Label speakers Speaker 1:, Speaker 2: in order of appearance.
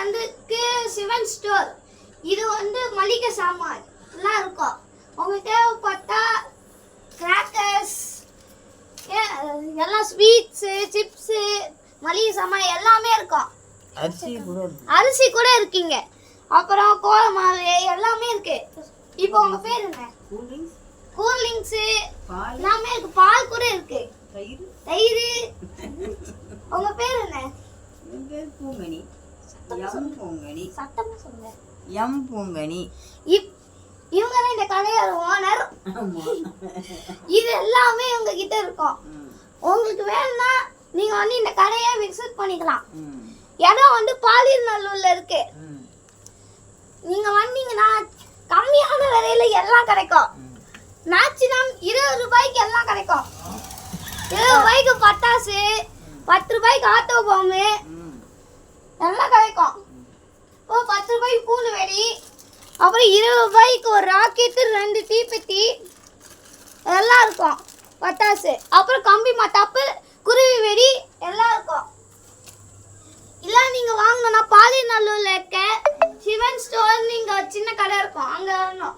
Speaker 1: வந்துக்கு Sivan store. இது வந்து மளிகை சாமான் எல்லாம் இருக்கும். உங்களுக்கு தேவைப்பட்டா கிராக்கர்ஸ், எல்லாம் ஸ்வீட்ஸு, சிப்ஸு, மளிகை சாமான் எல்லாமே இருக்கும். அரிசி கூட இருக்கீங்க. அப்புறம் கோலமாவு எல்லாமே இருக்கு. இப்போ உங்க பேர் என்ன? கூல்ட்ரிங்க்ஸ் எல்லாமே இருக்கு. பால் கூட இருக்கு. தயிர். உங்க பேர் என்ன?
Speaker 2: என் பேர் பூங்கனி. எம் பூங்கனி.
Speaker 1: சத்தமா சொல்லுங்க.
Speaker 2: எம் பூங்கனி.
Speaker 1: இவங்க தான் இந்த கடையோட ஓனர். இது எல்லாமே உங்க கிட்ட இருக்கும். உங்களுக்கு வேணும்னா நீங்க வந்து இந்த கடையை விசிட் பண்ணிக்கலாம். இடம் வந்து பாலியநல்லூர்ல இருக்கு. நீங்க வந்தீங்கன்னா கம்மியான விலையில எல்லாம் கிடைக்கும். மேக்ஸிமம் 20 ரூபாய்க்கு எல்லாம் கிடைக்கும். 20 ரூபாய்க்கு பட்டாசு, 10 ரூபாய்க்கு ஆட்டோ பாம்பு எல்லாம் கிடைக்கும். இப்போ 10 ரூபாய்க்கு பூண்டு வெடி, அப்புறம் 20 ரூபாய்க்கு ஒரு ராக்கெட்டு, 2 தீப்பெட்டி எல்லாம் இருக்கும். பட்டாசு, அப்புறம் கம்பி மத்தாப்பு, குருவி வெடி எல்லாம் இருக்கும். இல்லை நீங்கள் வாங்கணும்னா பாலியநல்லூரில் இருக்க சிவன் ஸ்டோர், நீங்கள் சின்ன கடை இருக்கும், அங்கே வரணும்.